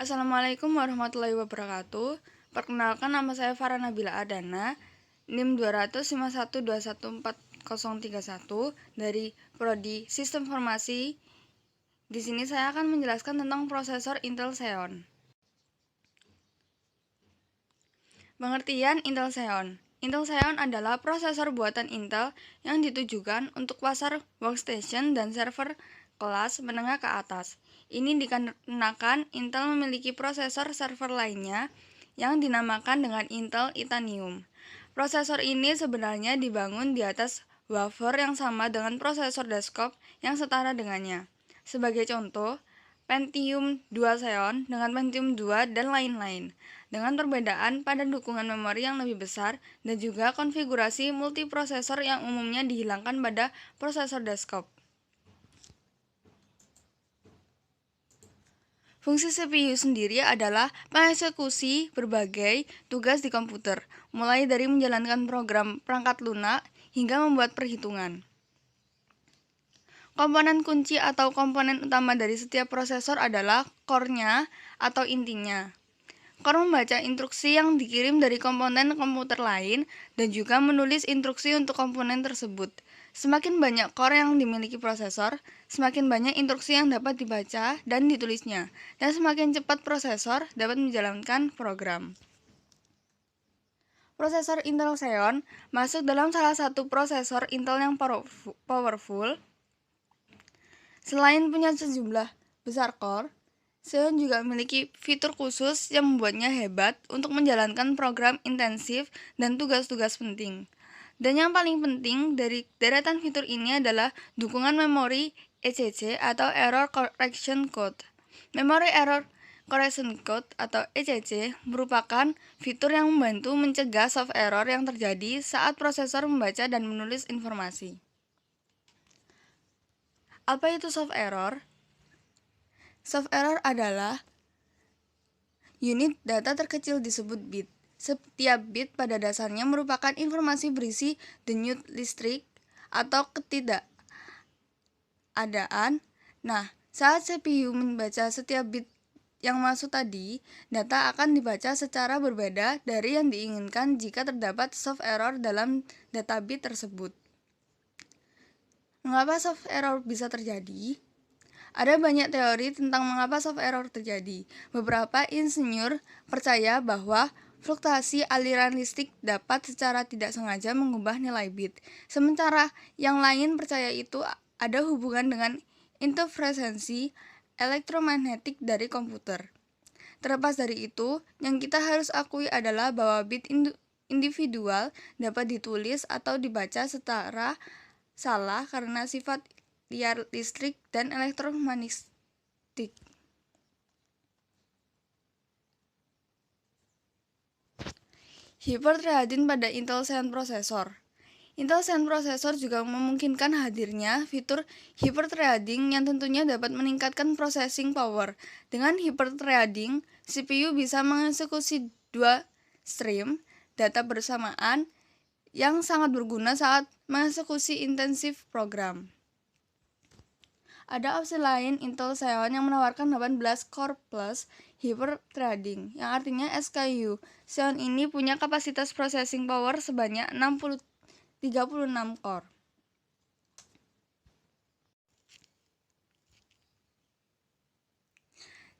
Assalamualaikum warahmatullahi wabarakatuh. Perkenalkan, nama saya Farah Nabila Adana, NIM 251211401 dari Prodi Sistem Informasi. Di sini saya akan menjelaskan tentang prosesor Intel Xeon. Pengertian Intel Xeon. Intel Xeon adalah prosesor buatan Intel yang ditujukan untuk pasar workstation dan server kelas menengah ke atas. Ini dikarenakan Intel memiliki prosesor server lainnya yang dinamakan dengan Intel Itanium. Prosesor ini sebenarnya dibangun di atas wafer yang sama dengan prosesor desktop yang setara dengannya. Sebagai contoh, Pentium 2 Xeon dengan Pentium 2 dan lain-lain, dengan perbedaan pada dukungan memori yang lebih besar dan juga konfigurasi multiprosesor yang umumnya dihilangkan pada prosesor desktop. Fungsi CPU sendiri adalah mengeksekusi berbagai tugas di komputer, mulai dari menjalankan program perangkat lunak hingga membuat perhitungan. Komponen kunci atau komponen utama dari setiap prosesor adalah core-nya atau intinya. Core membaca instruksi yang dikirim dari komponen komputer lain dan juga menulis instruksi untuk komponen tersebut. Semakin banyak core yang dimiliki prosesor, semakin banyak instruksi yang dapat dibaca dan ditulisnya, dan semakin cepat prosesor dapat menjalankan program. Prosesor Intel Xeon masuk dalam salah satu prosesor Intel yang powerful. Selain punya sejumlah besar core, Xeon juga memiliki fitur khusus yang membuatnya hebat untuk menjalankan program intensif dan tugas-tugas penting. Dan yang paling penting dari deretan fitur ini adalah dukungan memori ECC atau Error Correction Code. Memory Error Correction Code atau ECC merupakan fitur yang membantu mencegah soft error yang terjadi saat prosesor membaca dan menulis informasi. Apa itu soft error? Soft error adalah unit data terkecil disebut bit. Setiap bit pada dasarnya merupakan informasi berisi denyut listrik atau ketidakadaan. Nah, saat CPU membaca setiap bit yang masuk tadi, data akan dibaca secara berbeda dari yang diinginkan jika terdapat soft error dalam data bit tersebut. Mengapa soft error bisa terjadi? Ada banyak teori tentang mengapa soft error terjadi. Beberapa insinyur percaya bahwa fluktuasi aliran listrik dapat secara tidak sengaja mengubah nilai bit. Sementara yang lain percaya itu ada hubungan dengan interferensi elektromagnetik dari komputer. Terlepas dari itu, yang kita harus akui adalah bahwa bit individual dapat ditulis atau dibaca secara salah karena sifat liar listrik dan elektromagnetik. Hyperthreading pada Intel Xeon Processor. Intel Xeon Processor juga memungkinkan hadirnya fitur hyperthreading yang tentunya dapat meningkatkan processing power. Dengan hyperthreading, CPU bisa mengeksekusi dua stream data bersamaan yang sangat berguna saat mengeksekusi intensif program. Ada opsi lain Intel Xeon yang menawarkan 18 core plus hyperthreading, yang artinya SKU. Xeon ini punya kapasitas processing power sebanyak 36 core.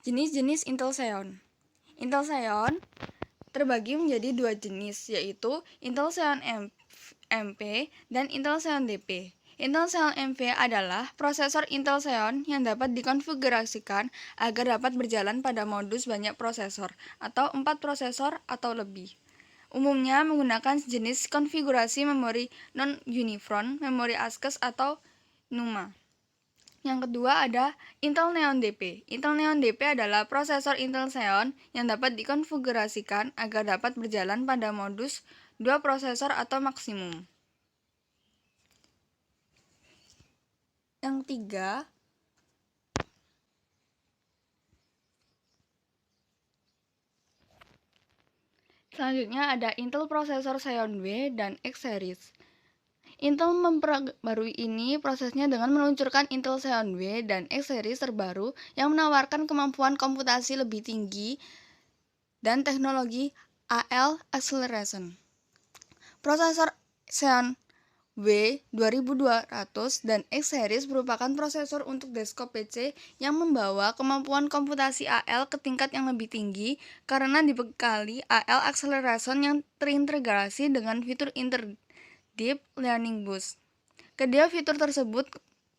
Jenis-jenis Intel Xeon. Intel Xeon terbagi menjadi dua jenis, yaitu Intel Xeon MP dan Intel Xeon DP. Intel Xeon MP adalah prosesor Intel Xeon yang dapat dikonfigurasikan agar dapat berjalan pada modus banyak prosesor atau 4 prosesor atau lebih. Umumnya menggunakan jenis konfigurasi memori non-uniform, memori ASCII atau NUMA. Yang kedua ada Intel Neon DP. Intel Neon DP adalah prosesor Intel Xeon yang dapat dikonfigurasikan agar dapat berjalan pada modus 2 prosesor atau maksimum. Yang tiga, selanjutnya ada Intel prosesor Xeon W dan X series. Intel memperbarui ini prosesnya dengan meluncurkan Intel Xeon W dan X series terbaru yang menawarkan kemampuan komputasi lebih tinggi dan teknologi AL acceleration. Prosesor Xeon W 2200 dan X series merupakan prosesor untuk desktop PC yang membawa kemampuan komputasi AL ke tingkat yang lebih tinggi karena dibekali AL acceleration yang terintegrasi dengan fitur Deep Learning Boost. Kedua fitur tersebut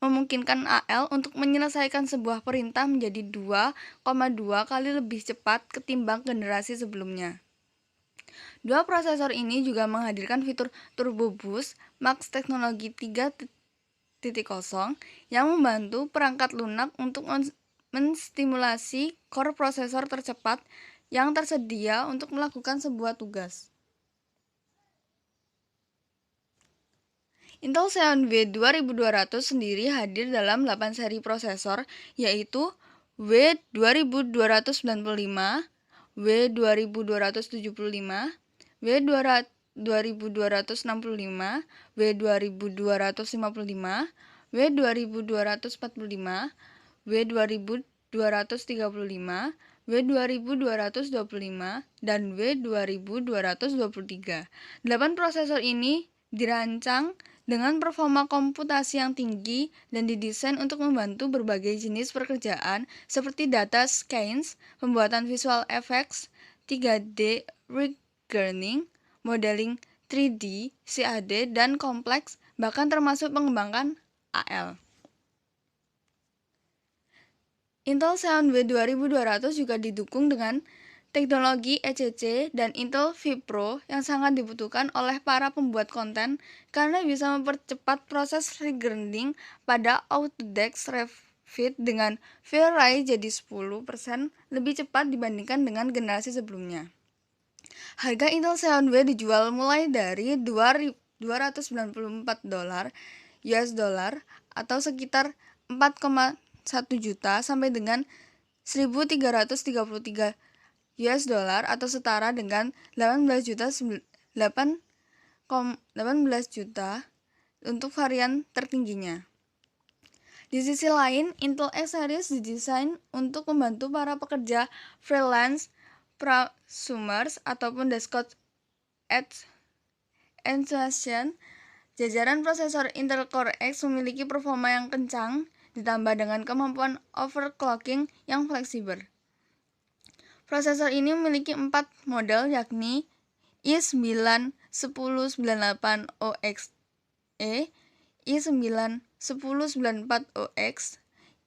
memungkinkan AL untuk menyelesaikan sebuah perintah menjadi 2,2 kali lebih cepat ketimbang generasi sebelumnya. Dua prosesor ini juga menghadirkan fitur Turbo Boost Max teknologi 3.0 yang membantu perangkat lunak untuk menstimulasi core prosesor tercepat yang tersedia untuk melakukan sebuah tugas. Intel Xeon W 2200 sendiri hadir dalam 8 seri prosesor, yaitu W 2295, W 2275, W 2265, W 2255, W 2245, W 2235, W 2225, dan W 2223. 8 prosesor ini dirancang dengan performa komputasi yang tinggi dan didesain untuk membantu berbagai jenis pekerjaan seperti data science, pembuatan visual effects, 3D rendering, modeling 3D, CAD, dan kompleks, bahkan termasuk pengembangan AL. Intel Xeon W 2200 juga didukung dengan teknologi ECC dan Intel vPro yang sangat dibutuhkan oleh para pembuat konten karena bisa mempercepat proses regrinding pada Autodesk Revit dengan VRAI jadi 10% lebih cepat dibandingkan dengan generasi sebelumnya. Harga Intel Xeon W dijual mulai dari $294 atau sekitar 4,1 juta sampai dengan 1.333 atau setara dengan 18 juta untuk varian tertingginya. Di sisi lain, Intel X series didesain untuk membantu para pekerja freelance, prosumers, ataupun desktop enthusiast. Jajaran prosesor Intel Core X memiliki performa yang kencang ditambah dengan kemampuan overclocking yang fleksibel. Prosesor ini memiliki 4 model yakni i9-1098OXE, i9-1094OX,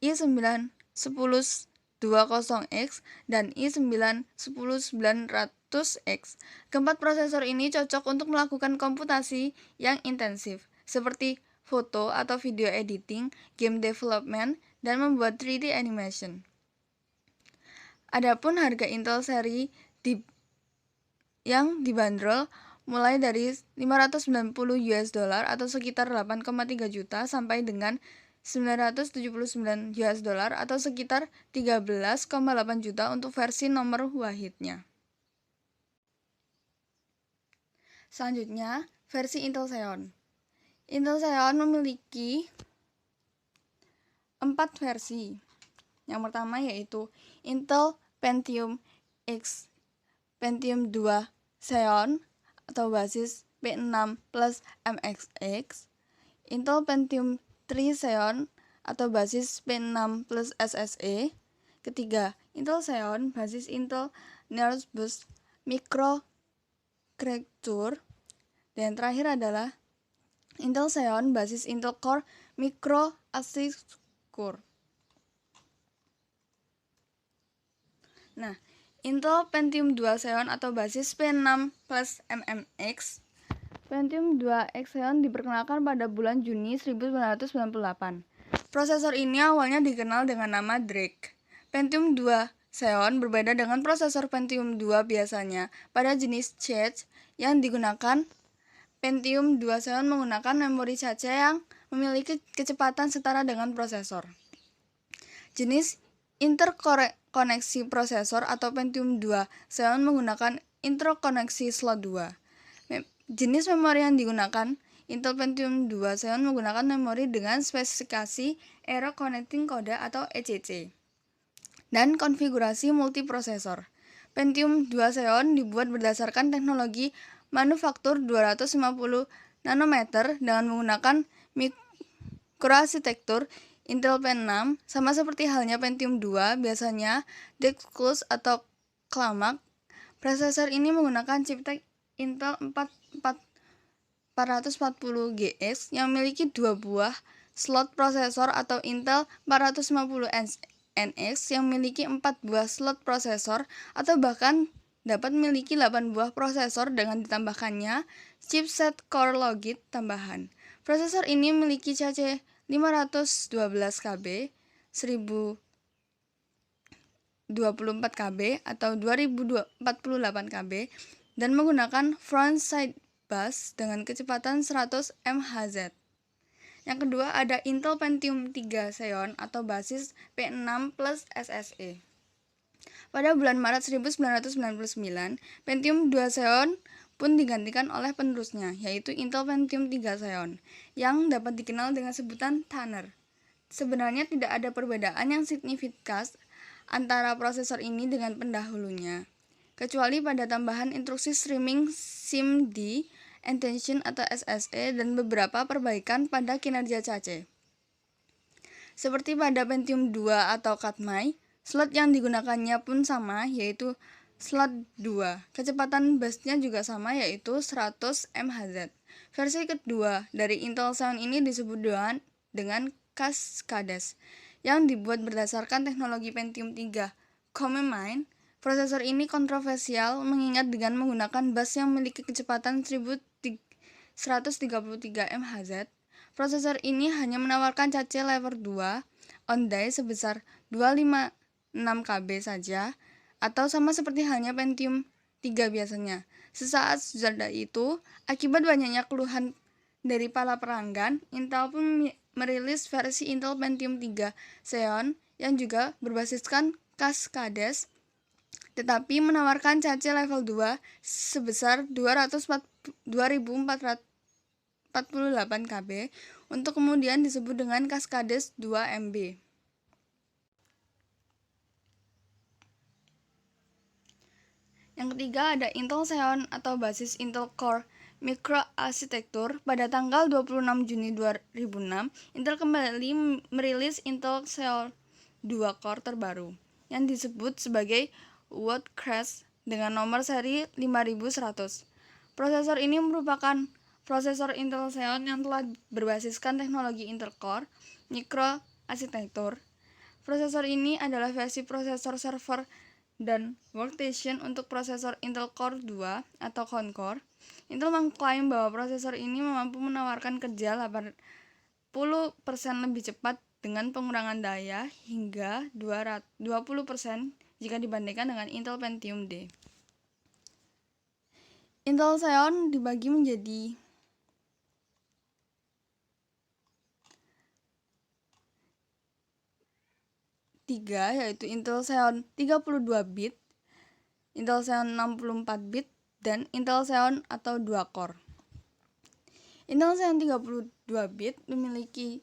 i9-1020X, dan i9-10900X. Keempat prosesor ini cocok untuk melakukan komputasi yang intensif, seperti foto atau video editing, game development, dan membuat 3D animation. Adapun harga Intel seri yang dibanderol mulai dari $590 atau sekitar 8,3 juta sampai dengan $979 atau sekitar 13,8 juta untuk versi nomor wahidnya. Selanjutnya, versi Intel Xeon. Intel Xeon memiliki 4 versi. Yang pertama yaitu Intel Pentium X, Pentium 2 Xeon atau basis P6 plus MXX, Intel Pentium 3 Xeon atau basis P6 plus SSE. Ketiga, Intel Xeon basis Intel Nerve Boost Microarchitecture. Dan terakhir adalah Intel Xeon basis Intel Core Microarchitecture. Nah, Intel Pentium 2 Xeon atau basis P6 plus MMX. Pentium 2X Xeon diperkenalkan pada bulan Juni 1998. Prosesor ini awalnya dikenal dengan nama Drake. Pentium 2 Xeon berbeda dengan prosesor Pentium 2 biasanya pada jenis cache yang digunakan. Pentium 2 Xeon menggunakan memori cache yang memiliki kecepatan setara dengan prosesor. Jenis interkoneksi prosesor atau Pentium 2 Xeon menggunakan interkoneksi slot 2. Jenis memori yang digunakan Intel Pentium 2 Xeon menggunakan memori dengan spesifikasi Aero Connecting Code atau ECC dan konfigurasi multiprosesor. Pentium 2 Xeon dibuat berdasarkan teknologi manufaktur 250 nanometer dengan menggunakan mikroarsitektur Intel Pen 6, sama seperti halnya Pentium 2, biasanya Dexclus atau Clamac. Prosesor ini menggunakan chipset Intel 440GS yang memiliki 2 buah slot prosesor atau Intel 450NX yang memiliki 4 buah slot prosesor atau bahkan dapat memiliki 8 buah prosesor dengan ditambahkannya chipset Core Logic tambahan. Prosesor ini memiliki CC 512KB, 1024KB atau 2048KB dan menggunakan frontside bus dengan kecepatan 100 MHz. Yang kedua ada Intel Pentium 3 Xeon atau basis P6 plus SSE. Pada bulan Maret 1999, Pentium 2 Xeon pun digantikan oleh penerusnya, yaitu Intel Pentium 3 Xeon, yang dapat dikenal dengan sebutan Tanner. Sebenarnya tidak ada perbedaan yang signifikan antara prosesor ini dengan pendahulunya, kecuali pada tambahan instruksi streaming SIMD, Attention atau SSE, dan beberapa perbaikan pada kinerja cache. Seperti pada Pentium 2 atau Katmai, slot yang digunakannya pun sama, yaitu slot 2. Kecepatan busnya juga sama, yaitu 100 MHz. Versi kedua dari Intel Xeon ini disebut dengan Cascades, yang dibuat berdasarkan teknologi Pentium 3 Common. Prosesor ini kontroversial mengingat dengan menggunakan bus yang memiliki kecepatan 133 MHz. Prosesor ini hanya menawarkan cache level 2 on die sebesar 256KB saja, atau sama seperti halnya Pentium 3 biasanya. Sesaat sesudah itu, akibat banyaknya keluhan dari para pelanggan, Intel pun merilis versi Intel Pentium 3 Xeon yang juga berbasiskan Cascades, tetapi menawarkan cache level 2 sebesar 2448KB untuk kemudian disebut dengan Cascades 2MB. Yang ketiga ada Intel Xeon atau basis Intel Core Microarchitecture. Pada tanggal 26 Juni 2006, Intel kembali merilis Intel Xeon 2 Core terbaru yang disebut sebagai Woodcrest dengan nomor seri 5100. Prosesor ini merupakan prosesor Intel Xeon yang telah berbasiskan teknologi Intel Core Microarchitecture. Prosesor ini adalah versi prosesor server dan workstation untuk prosesor Intel Core 2 atau Concore. Intel mengklaim bahwa prosesor ini mampu menawarkan kerja 80% lebih cepat dengan pengurangan daya hingga 20% jika dibandingkan dengan Intel Pentium D. Intel Xeon dibagi menjadi tiga, yaitu Intel Xeon 32-bit, Intel Xeon 64-bit, dan Intel Xeon atau 2 core. Intel Xeon 32-bit memiliki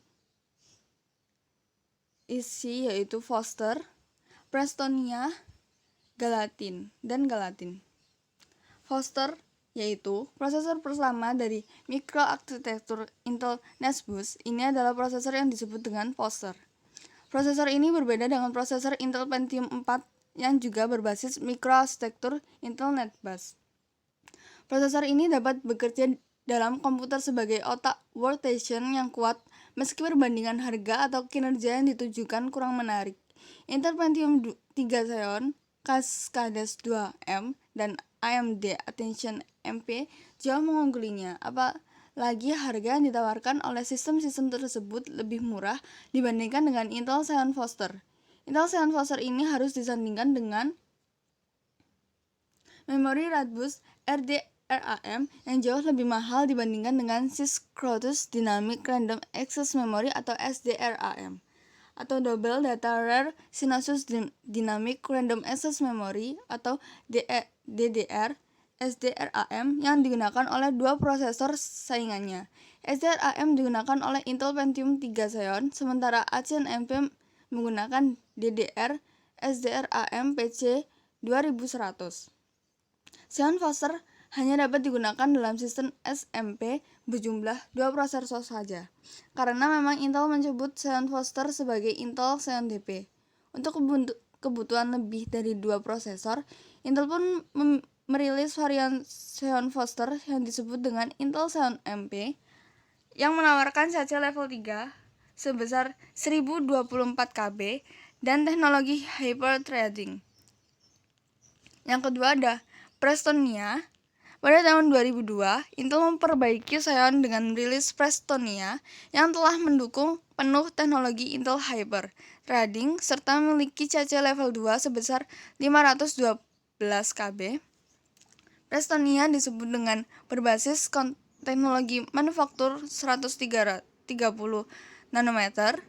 isi yaitu Foster, Prestonia, Galatine, dan Galatine. Foster yaitu prosesor pertama dari microarchitecture Intel Nesbus. Ini adalah prosesor yang disebut dengan Foster. Prosesor ini berbeda dengan prosesor Intel Pentium 4 yang juga berbasis microarchitecture Intel Netbus. Prosesor ini dapat bekerja dalam komputer sebagai otak workstation yang kuat meski perbandingan harga atau kinerja yang ditujukan kurang menarik. Intel Pentium 3 Xeon, Cascades 2M, dan AMD Attention MP jauh mengunggulinya, apalagi harga yang ditawarkan oleh sistem-sistem tersebut lebih murah dibandingkan dengan Intel Xeon Foster. Intel Xeon Foster ini harus disandingkan dengan memori Radbus RDRAM yang jauh lebih mahal dibandingkan dengan Synchronous Dynamic Random Access Memory atau SDRAM, atau Double Data Rate Synchronous Dynamic Random Access Memory atau DDR SDRAM yang digunakan oleh dua prosesor saingannya. SDRAM digunakan oleh Intel Pentium 3 Xeon, sementara ACNMP menggunakan DDR SDRAM PC 2100. Xeon Foster hanya dapat digunakan dalam sistem SMP berjumlah 2 prosesor saja, karena memang Intel menyebut Xeon Foster sebagai Intel Xeon DP. Untuk kebutuhan lebih dari 2 prosesor, Intel pun merilis varian Xeon Foster yang disebut dengan Intel Xeon MP yang menawarkan CC level 3 sebesar 1024 KB dan teknologi hyper-threading. Yang kedua ada Prestonia. Pada tahun 2002, Intel memperbaiki Xeon dengan merilis Prestonia yang telah mendukung penuh teknologi Intel Hyper Threading serta memiliki CC level 2 sebesar 512 KB. Prestonia disebut dengan berbasis teknologi manufaktur 130 nanometer.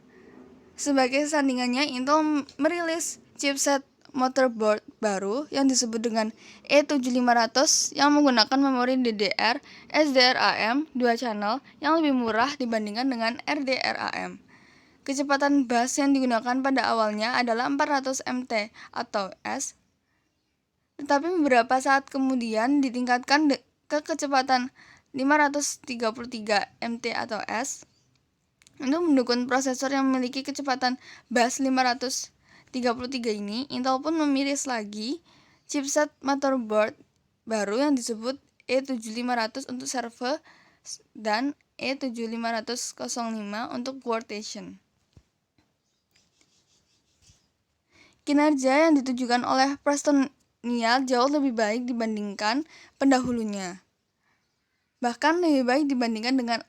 Sebagai sandingannya, Intel merilis chipset motherboard baru yang disebut dengan E7500 yang menggunakan memori DDR SDRAM 2 channel yang lebih murah dibandingkan dengan RDRAM. Kecepatan bus yang digunakan pada awalnya adalah 400 MT atau S, tetapi beberapa saat kemudian ditingkatkan ke kecepatan 533 MT atau S untuk mendukung prosesor yang memiliki kecepatan bus 533 ini. Intel pun memiris lagi chipset motherboard baru yang disebut E7500 untuk server dan E7505 untuk workstation. Kinerja yang ditujukan oleh Prestonia jauh lebih baik dibandingkan pendahulunya, bahkan lebih baik dibandingkan dengan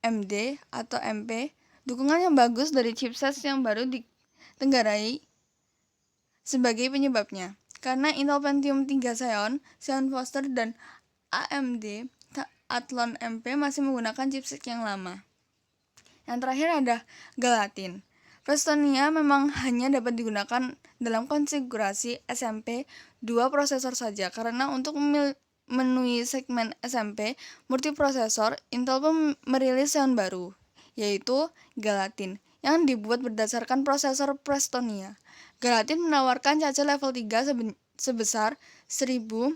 AMD atau MP. Dukungan yang bagus dari chipset yang baru ditenggarai sebagai penyebabnya, karena Intel Pentium 3 Xeon, Xeon Foster, dan AMD Athlon MP masih menggunakan chipset yang lama. Yang terakhir ada Galatine. Prestonia memang hanya dapat digunakan dalam konfigurasi SMP 2 prosesor saja, karena untuk memenuhi segmen SMP multiprosesor, Intel pun merilis Xeon baru, yaitu Galatine, yang dibuat berdasarkan prosesor Prestonia. Galatine menawarkan CC level 3 sebesar 1024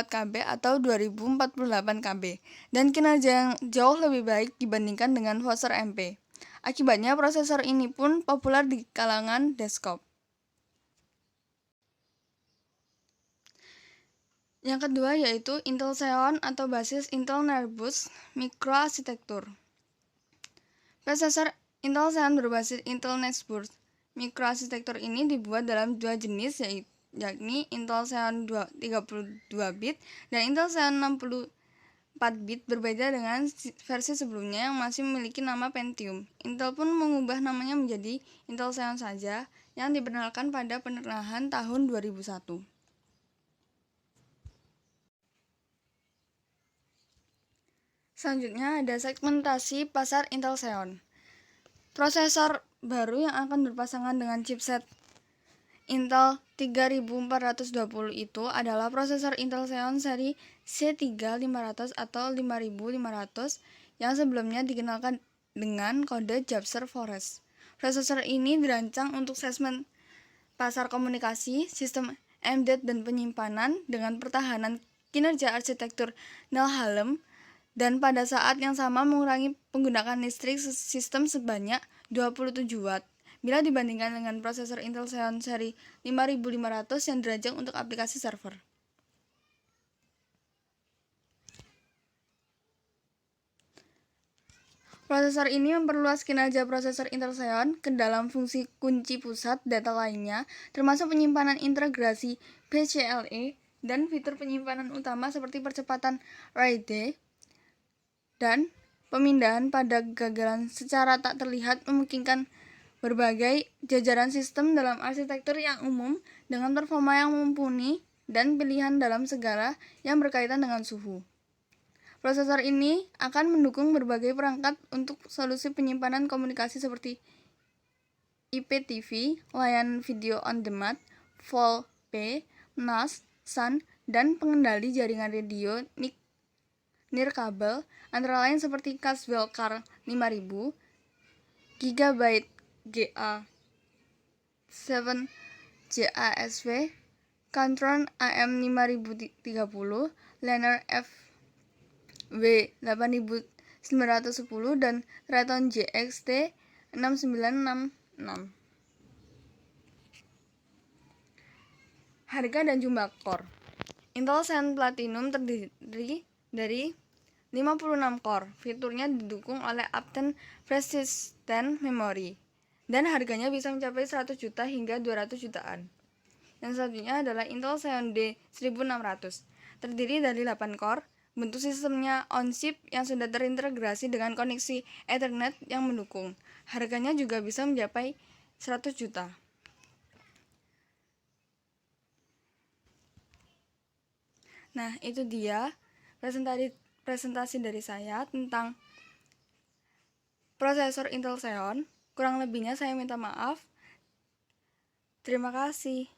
KB atau 2048 KB dan kinerja yang jauh lebih baik dibandingkan dengan Foster MP. Akibatnya prosesor ini pun populer di kalangan desktop. Yang kedua yaitu Intel Xeon atau basis Intel Nerbus Microarchitecture. Prosesor Intel Xeon berbasis Intel Nerbus Microarchitecture ini dibuat dalam dua jenis, yakni Intel Xeon 32 bit dan Intel Xeon 64 bit. Berbeda dengan versi sebelumnya yang masih memiliki nama Pentium. Intel pun mengubah namanya menjadi Intel Xeon saja yang diperkenalkan pada pertengahan tahun 2001. Selanjutnya ada segmentasi pasar Intel Xeon. Prosesor baru yang akan berpasangan dengan chipset Intel 3420 itu adalah prosesor Intel Xeon seri C3500 atau 5500 yang sebelumnya dikenalkan dengan kode Jabser Forest. Prosesor ini dirancang untuk segmen pasar komunikasi, sistem embedded dan penyimpanan dengan pertahanan kinerja arsitektur Nehalem, dan pada saat yang sama mengurangi penggunaan listrik sistem sebanyak 27 watt bila dibandingkan dengan prosesor Intel Xeon seri 5500 yang dirancang untuk aplikasi server. Prosesor ini memperluas kinerja prosesor Intel Xeon ke dalam fungsi kunci pusat data lainnya, termasuk penyimpanan integrasi PCLE dan fitur penyimpanan utama seperti percepatan RAID dan pemindahan pada gagalan secara tak terlihat, memungkinkan berbagai jajaran sistem dalam arsitektur yang umum dengan performa yang mumpuni dan pilihan dalam segala yang berkaitan dengan suhu. Prosesor ini akan mendukung berbagai perangkat untuk solusi penyimpanan komunikasi seperti IPTV, layanan video on demand, VoLP, NAS, SAN, dan pengendali jaringan radio nirkabel antara lain seperti Caswell Car 5000, Gigabyte GA7 JASV, Cantron AM5030, Lanner FW8910, dan Raton JXT 6966. Harga dan jumlah core. Intel Xeon Platinum terdiri dari 56 core. Fiturnya didukung oleh Optane Persistent Memory dan harganya bisa mencapai 100 juta hingga 200 jutaan. Yang selanjutnya adalah Intel Xeon D1600. Terdiri dari 8 core. Bentuk sistemnya on-chip yang sudah terintegrasi dengan koneksi Ethernet yang mendukung. Harganya juga bisa mencapai 100 juta. Nah, itu dia presentasi dari saya tentang prosesor Intel Xeon. Kurang lebihnya saya minta maaf. Terima kasih.